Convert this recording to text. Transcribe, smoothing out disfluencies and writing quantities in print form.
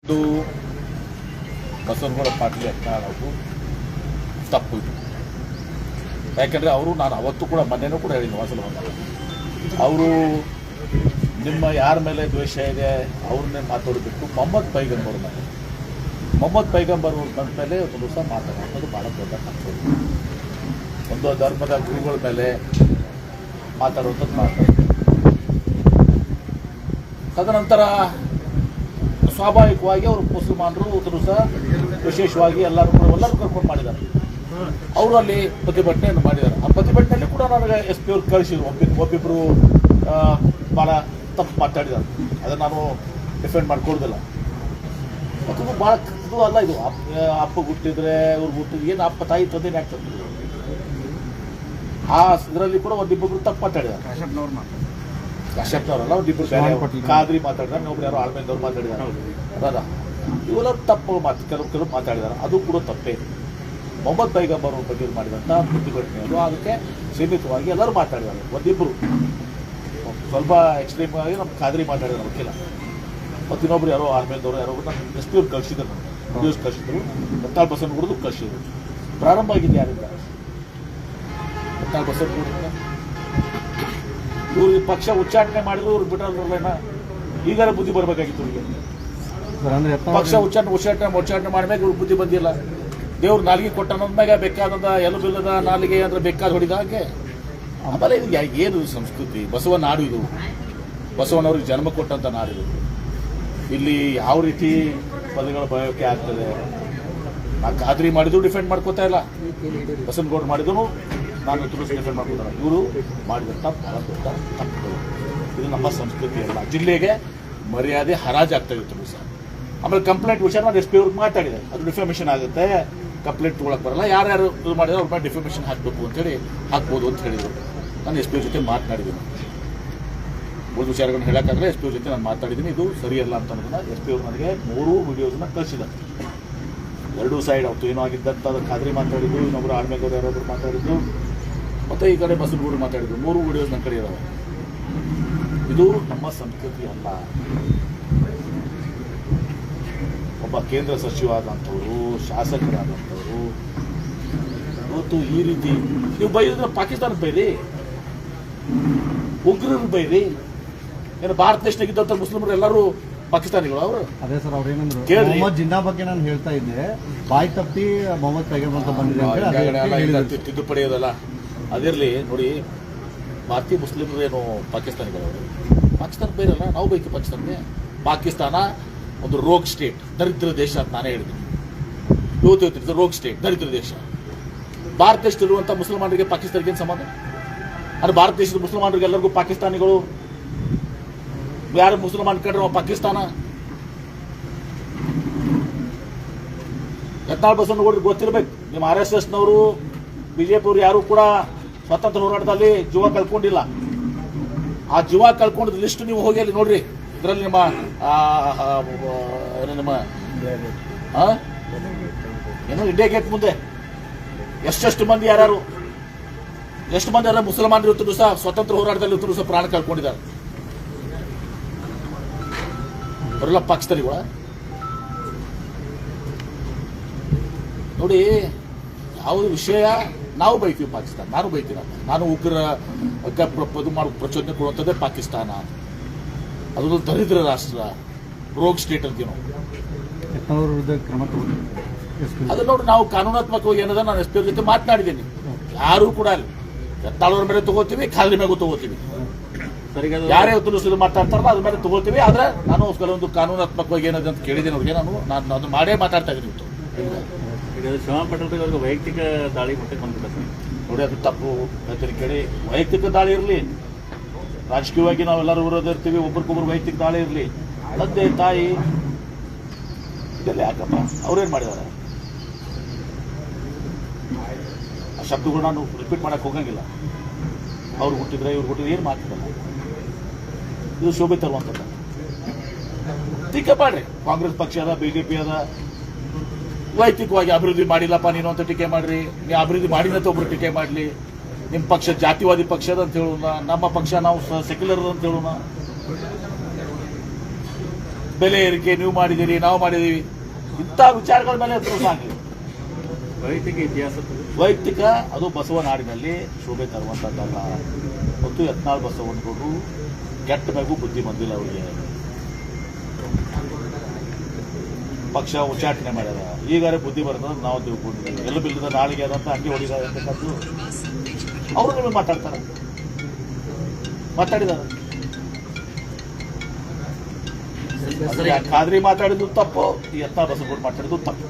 ಇದು ಬಸವನಗೌಡ ಪಾಟೀಲ್ ಅವರು ತಪ್ಪು ಇದು. ಯಾಕೆಂದರೆ ಅವರು ನಾನು ಅವತ್ತು ಕೂಡ ಮೊನ್ನೆನೂ ಕೂಡ ಹೇಳಿದ್ದೀನಿ ವಾಸಲವನ್ನು ಅವರು ನಿಮ್ಮ ಯಾರ ಮೇಲೆ ದ್ವೇಷ ಇದೆ ಅವ್ರನ್ನೇ ಮಾತಾಡೋದಕ್ಕೆ ಮೊಹಮ್ಮದ್ ಪೈಗಂಬರ್ ಮೇಲೆ ಅವ್ರು ಬಂದ ಮೇಲೆ ಒಂದು ದಿವಸ ಮಾತಾಡೋದು ಭಾಳ ದೊಡ್ಡ ತಪ್ಪು. ಒಂದು ಧರ್ಮದ ಗುರುಗಳ ಮೇಲೆ ಮಾತಾಡೋದಕ್ಕೆ ಮಾತಾಡೋದು. ತದನಂತರ ಸ್ವಾಭಾವಿಕವಾಗಿ ಅವರು ಮುಸಲ್ಮಾನರು ಒಂದು ದಿವಸ ವಿಶೇಷವಾಗಿ ಎಲ್ಲರೂ ಕರ್ಕೊಂಡು ಮಾಡಿದ್ದಾರೆ. ಅವರು ಅಲ್ಲಿ ಪ್ರತಿಭಟನೆಯನ್ನು ಮಾಡಿದ್ದಾರೆ. ಆ ಪ್ರತಿಭಟನೆಯಲ್ಲಿ ಕೂಡ ನನಗೆ ಎಸ್ ಪಿ ಅವ್ರು ಕಳಿಸಿದ್ರು. ಒಬ್ಬಿಬ್ಬರು ಭಾಳ ತಪ್ಪು ಮಾತಾಡಿದ್ದಾರೆ. ಅದನ್ನು ನಾನು ಡಿಫೆಂಡ್ ಮಾಡ್ಕೊಳ್ದಿಲ್ಲ. ಮತ್ತು ಭಾಳ ಇದು ಅಲ್ಲ, ಇದು ಅಪ್ಪ ಹುಟ್ಟಿದ್ರೆ ಇವ್ರು ಹುಟ್ಟಿದ್ರೆ ಏನು ಅಪ್ಪ ತಾಯಿ ತಂದೆನೇ ಆಗ್ತದೆ. ಆ ಇದರಲ್ಲಿ ಕೂಡ ಒಂದಿಬ್ಬರು ತಪ್ಪು ಮಾತಾಡಿದ್ದಾರೆ. ಕಾಶ್ಯಪ್ನವರಲ್ಲ, ಒಂದಿಬ್ಬರು ಖಾದ್ರಿ ಮಾತಾಡಿದಾರೆ, ಇನ್ನೊಬ್ರು ಯಾರೋ ಆಳ್ಮೇದವ್ರು ಮಾತಾಡಿದ್ದಾರೆ. ಅದ ಇವೆಲ್ಲ ತಪ್ಪು ಕೆಲವು ಮಾತಾಡಿದ್ದಾರೆ. ಅದು ಕೂಡ ತಪ್ಪೇ. ಮೊಹಮ್ಮದ್ ಪೈಗಂಬರ್ ಬಗ್ಗೆ ಮಾಡಿದಂಥ ಪ್ರತಿಭಟನೆಯವರು ಅದಕ್ಕೆ ಸೀಮಿತವಾಗಿ ಎಲ್ಲರೂ ಮಾತಾಡಿದ್ದಾರೆ. ಒಂದಿಬ್ಬರು ಸ್ವಲ್ಪ ಎಕ್ಸ್ಟ್ರೀಮ್ ಆಗಿ ನಮ್ಮ ಖಾದ್ರಿ ಮಾತಾಡಿದ್ದಾರೆ ವಕೀಲ. ಮತ್ತು ಇನ್ನೊಬ್ರು ಯಾರೋ ಆರ್ಮೇದವರು ಯಾರೋ ಎಸ್ ಪಿ ಅವ್ರು ಕಳಿಸಿದ್ರು, ನಮ್ಮ ನ್ಯೂಸ್ ಕಳಿಸಿದ್ರು. 14% ಕೂಡ ಕಳಿಸಿದ್ರು. ಪ್ರಾರಂಭ ಆಗಿದೆ ಯಾರಿಂದ? 14% ಕೂಡ ಇವ್ರಿಗೆ ಪಕ್ಷ ಉಚ್ಚಾಟನೆ ಮಾಡಿದ್ರು, ಇವ್ರಿಗೆ ಬಿಟ್ಟಲ್ಲ. ಈಗಾರ ಬುದ್ಧಿ ಬರಬೇಕಾಗಿತ್ತು ಇವ್ರಿಗೆ. ಪಕ್ಷ ಉಚ್ಚಾಟನೆ ಮಾಡ್ಬೇಕು, ಇವ್ರಿಗೆ ಬುದ್ಧಿ ಬಂದಿಲ್ಲ. ದೇವ್ರು ನಾಲಿಗೆ ಕೊಟ್ಟ ಮ್ಯಾಗ ಬೇಕಾದಂಥ ಎಲುಬಿಲ್ಲದ ನಾಲಿಗೆ ಅಂದ್ರೆ ಬೇಕಾದ ಹೊಡಿದ ಹಾಗೆ. ಆಮೇಲೆ ಇದು ಏನು ಸಂಸ್ಕೃತಿ? ಬಸವ ನಾಡು ಇದು, ಬಸವನವ್ರಿಗೆ ಜನ್ಮ ಕೊಟ್ಟಂಥ ನಾಡು ಇದು. ಇಲ್ಲಿ ಯಾವ ರೀತಿ ಪದಗಳ ಬಳಕೆ ಆಗ್ತದೆ? ನಾ ಖಾದ್ರಿ ಮಾಡಿದ್ರು ಡಿಫೆಂಡ್ ಮಾಡ್ಕೋತಾ ಇಲ್ಲ, ಬಸವನಗೌಡ ಮಾಡಿದ್ರು ನಾನು ಡಿಫೆಂಡ್ ಮಾಡ್ಕೊತಾರೆ. ಇವರು ಮಾಡಿದಂಥ ಬಹಳ ದೊಡ್ಡ ತಪ್ಪುಗಳು. ಇದು ನಮ್ಮ ಸಂಸ್ಕೃತಿ ಅಲ್ಲ. ಜಿಲ್ಲೆಗೆ ಮರ್ಯಾದೆ ಹರಾಜಾಗ್ತಾ ಇತ್ತು ಸರ್. ಆಮೇಲೆ ಕಂಪ್ಲೇಂಟ್ ವಿಷಯ ನಾನು ಎಸ್ ಪಿ ಅವ್ರಿಗೆ ಮಾತಾಡಿದೆ. ಅದು ಡಿಫಾಮೇಷನ್ ಆಗುತ್ತೆ, ಕಂಪ್ಲೇಂಟ್ ತೊಗೊಳಕ್ಕೆ ಬರಲ್ಲ. ಯಾರ್ಯಾರು ಇದು ಮಾಡಿದ್ರೆ ಅವ್ರ ಮೇಲೆ ಡಿಫಾಮೇಷನ್ ಹಾಕಬೇಕು ಅಂತೇಳಿ ಹಾಕ್ಬೋದು ಅಂತ ಹೇಳಿದರು. ನಾನು ಎಸ್ ಪಿ ಅವ್ರ ಜೊತೆ ಮಾತನಾಡಿದ್ದೀನಿ. ಉಳಿದ ವಿಚಾರಗಳನ್ನ ಹೇಳೋಕ್ಕಾಗಲ್ಲ. ಎಸ್ ಪಿ ಅವ್ರ ಜೊತೆ ನಾನು ಮಾತಾಡಿದ್ದೀನಿ. ಇದು ಸರಿಯಲ್ಲ ಅಂತ ಅನ್ನೋದನ್ನ ಎಸ್ ಪಿ ಅವರು ನನಗೆ 3 ವಿಡಿಯೋಸನ್ನ ಕಳಿಸಿದ್ದಾರೆ. 2 ಸೈಡ್ ಅವತ್ತು ಏನೋ ಆಗಿದ್ದಂತ ಖಾದ್ರಿ ಮಾತಾಡಿದ್ದು, ಇನ್ನೊಬ್ಬರು ಆಳ್ಮೇಗೌಡ ಯಾರೊಬ್ಬರು ಮಾತಾಡಿದ್ದು, ಮತ್ತು ಈ ಕಡೆ ಬಸವನಗೌಡರು ಮಾತಾಡಿದ್ದು. 3 ವಿಡಿಯೋಸ್ ನನ್ನ ಕಡೆ ಇದ್ದಾವೆ. ಇದು ನಮ್ಮ ಸಂಸ್ಕೃತಿ ಅಲ್ಲ. ಒಬ್ಬ ಕೇಂದ್ರ ಸಚಿವ ಆದಂಥವ್ರು, ಶಾಸಕರಾದಂಥವ್ರು ಇವತ್ತು ಈ ರೀತಿ ನೀವು ಬೈದ್ರೆ ಪಾಕಿಸ್ತಾನದ ಬೈರಿ, ಉಗ್ರರು ಬೈರಿ. ಏನು ಭಾರತ ದೇಶದಾಗಿದ್ದಂಥ ಮುಸ್ಲಿಮರು ಎಲ್ಲರೂ ಪಾಕಿಸ್ತಾನಿಗಳು ಅವರು? ಅದೇ ಸರ್, ಅವ್ರು ಏನಂದ್ರು ಮೊಹಮ್ಮದ್ ಜಿನ್ನಾ ಬಗ್ಗೆ ನಾನು ಹೇಳ್ತಾ ಇದ್ದೆ, ಬಾಯಿ ತಪ್ಪಿ ಮೊಹಮ್ಮದ್ ಪೈಗಂಬರ್ ಅಂತ ಬಂದಿದೆ ತಿದ್ದುಪಡಿ ಅದಲ್ಲ. ಅದಿರಲಿ ನೋಡಿ, ಭಾರತೀಯ ಮುಸ್ಲಿಮರು ಏನು ಪಾಕಿಸ್ತಾನಿಗಳು? ಅವರು ಪಾಕಿಸ್ತಾನ ಬೈರಲ್ಲ, ನಾವು ಬೈಕಿ ಪಾಕಿಸ್ತಾನಕ್ಕೆ. ಪಾಕಿಸ್ತಾನ ಒಂದು ರೋಗ್ ಸ್ಟೇಟ್, ದರಿದ್ರ ದೇಶ ಅಂತ ನಾನೇ ಹೇಳಿದ್ದೀನಿ. ಇವತ್ತು ರೋಗ್ ಸ್ಟೇಟ್, ದರಿದ್ರ ದೇಶ. ಭಾರತ ದೇಶದಲ್ಲಿರುವಂಥ ಮುಸಲ್ಮಾನರಿಗೆ ಪಾಕಿಸ್ತಾನಿಗೆ ಏನು ಸಂಬಂಧ? ಅಂದರೆ ಭಾರತ ದೇಶದ ಮುಸಲ್ಮಾನರಿಗೆ ಎಲ್ಲರಿಗೂ ಪಾಕಿಸ್ತಾನಿಗಳು, ಯಾರು ಮುಸಲ್ಮಾನ್ ಕಂಡ್ರೆ ಪಾಕಿಸ್ತಾನ. 14% ಗೊತ್ತಿರಬೇಕು. ನಿಮ್ಮ RSSನವರು, BJP ಅವರು ಯಾರು ಕೂಡ ಸ್ವಾತಂತ್ರ್ಯ ಹೋರಾಟದಲ್ಲಿ ಜೀವ ಕಳ್ಕೊಂಡಿಲ್ಲ. ಆ ಜೀವ ಕಳ್ಕೊಂಡಿದ್ದ ಲಿಸ್ಟ್ ನೀವು ಹೋಗಿ ಅಲ್ಲಿ ನೋಡ್ರಿ. ಇದರಲ್ಲಿ ನಿಮ್ಮ ಏನು ಇಂಡಿಯಾ ಗೇಟ್ ಮುಂದೆ ಎಷ್ಟು ಮಂದಿ ಯಾರು ಮುಸಲ್ಮಾನರು ಇವತ್ತು ಸಹ ಸ್ವಾತಂತ್ರ್ಯ ಹೋರಾಟದಲ್ಲಿ ಇವತ್ತು ಸಹ ಪ್ರಾಣ ಕಳ್ಕೊಂಡಿದ್ದಾರೆ. ಅವರೆಲ್ಲ ಪಾಕಿಸ್ತಾನಿಗಳ ನೋಡಿ. ಯಾವುದು ವಿಷಯ ನಾವು ಬೈತೀವಿ ಪಾಕಿಸ್ತಾನ, ನಾನು ಬೈತೀನ. ನಾನು ಉಗ್ರ ಇದು ಮಾಡಿ ಪ್ರಚೋದನೆ ಕೊಡುವಂಥದ್ದೇ ಪಾಕಿಸ್ತಾನ. ಅದೊಂದು ದರಿದ್ರ ರಾಷ್ಟ್ರ, ರೋಗ್ ಸ್ಟೇಟ್ ಅಂತೀವಿ ನಾವು. ಅದು ನೋಡಿ, ನಾವು ಕಾನೂನಾತ್ಮಕವಾಗಿ ಏನದ ನಾನು ಎಸ್ ಪಿ ಅವ್ರ ಜೊತೆ ಮಾತನಾಡಿದ್ದೀನಿ. ಯಾರು ಕೂಡ ಅಲ್ಲಿ ಯತ್ನಾಳವ್ರ ಮೇಲೆ ತಗೋತೀವಿ, ಖಾದ್ರಿ ಮೇಗೂ ತಗೋತೀವಿ. ಯಾರೇ ಇದು ಮಾತಾಡ್ತಾರಲ್ಲ ಅದ್ರ ಮೇಲೆ ತಗೋತೀವಿ. ಆದ್ರೆ ನಾನು ಕೆಲವೊಂದು ಕಾನೂನಾತ್ಮಕವಾಗಿ ಏನದ ಅಂತ ಕೇಳಿದ್ದೀನಿ ಅವ್ರಿಗೆ. ನಾನು ಅದು ಮಾಡೇ ಮಾತಾಡ್ತಾ ಇದ್ದೀನಿ. ಶ್ರಮ ಪಟ್ಟಣದಲ್ಲಿ ವೈಯಕ್ತಿಕ ದಾಳಿ ಮತ್ತೆ ಬಂದ್ಬಿಡುತ್ತೆ ನೋಡಿ, ಅದು ತಪ್ಪು. ಕೇಳಿ, ವೈಯಕ್ತಿಕ ದಾಳಿ ಇರಲಿ, ರಾಜಕೀಯವಾಗಿ ನಾವೆಲ್ಲರೂ ವಿರೋಧ ಇರ್ತೀವಿ, ಒಬ್ರಿಗೊಬ್ರು ವೈಯಕ್ತಿಕ ದಾಳಿ ಇರಲಿ. ತಂದೆ ತಾಯಿ ಇದೆಲ್ಲ ಯಾಕಪ್ಪ? ಅವ್ರೇನು ಮಾಡಿದ್ದಾರೆ? ಆ ಶಬ್ದಗಳು ನಾನು ರಿಪೀಟ್ ಮಾಡಕ್ಕೆ ಹೋಗಂಗಿಲ್ಲ. ಅವ್ರು ಹುಟ್ಟಿದ್ರೆ ಇವ್ರು ಹುಟ್ಟಿದ್ರೆ ಏನು ಮಾತಿದ್ದಲ್ಲ. ಇದು ಶೋಭೆ ತರುವಂಥದ್ದು. ಟೀಕೆ ಮಾಡ್ರಿ. ಕಾಂಗ್ರೆಸ್ ಪಕ್ಷ ಅದ, BJP ಅದ, ವೈಯಕ್ತಿಕವಾಗಿ ಅಭಿವೃದ್ಧಿ ಮಾಡಿಲ್ಲಪ್ಪ ನೀನು ಅಂತ ಟೀಕೆ ಮಾಡ್ರಿ. ನೀವು ಅಭಿವೃದ್ಧಿ ಮಾಡಿದಂತ ಒಬ್ರು ಟೀಕೆ ಮಾಡಲಿ. ನಿಮ್ಮ ಪಕ್ಷ ಜಾತಿವಾದಿ ಪಕ್ಷದ ಅಂತ ಹೇಳೋಣ, ನಮ್ಮ ಪಕ್ಷ ನಾವು ಸೆಕ್ಯುಲರ್ ಅಂತ ಹೇಳೋಣ. ಬೆಲೆ ಏರಿಕೆ ನೀವು ಮಾಡಿದ್ದೀರಿ, ನಾವು ಮಾಡಿದ್ದೀವಿ, ಇಂಥ ವಿಚಾರಗಳ ಮೇಲೆ ಪ್ರೋತ್ಸಾಹ ಆಗಲಿ. ವೈಯಕ್ತಿಕ ಇತಿಹಾಸ ವೈಯಕ್ತಿಕ ಅದು ಬಸವ ನಾಡಿನಲ್ಲಿ ಶೋಭೆ ತರುವಂಥದ್ದಲ್ಲ. ಮತ್ತು ಯತ್ನಾಳ್ ಬಸವನಗೌಡರು ಕೆಟ್ಟ ಮೇಗೂ ಬುದ್ಧಿ ಬಂದಿಲ್ಲ ಅವರಿಗೆ. ಪಕ್ಷ ಉಚ್ಚಾಟನೆ ಮಾಡ್ಯಾರ, ಈಗಾರೆ ಬುದ್ಧಿ ಬರ್ತದೆ ನಾವು ತಿಳ್ಕೊಂಡಿದ್ದೀವಿ. ಎಲ್ಲ ಬಿಲ್ಲದ ನಾಳಿಗೆ ಅದಂತ ಹಂಗೆ ಹೊಡಿದಾರೆ ಅಂತಕ್ಕಂಥದ್ದು ಅವರು ನಿಮಗೆ ಮಾತಾಡ್ತಾರೆ, ಮಾತಾಡಿದ್ದಾರೆ. ಖಾದ್ರಿ ಮಾತಾಡಿದ್ದು ತಪ್ಪು, ಯತ್ನಾಳ್ ಬಸವನಗೌಡರು ಮಾತಾಡಿದ್ದು ತಪ್ಪು.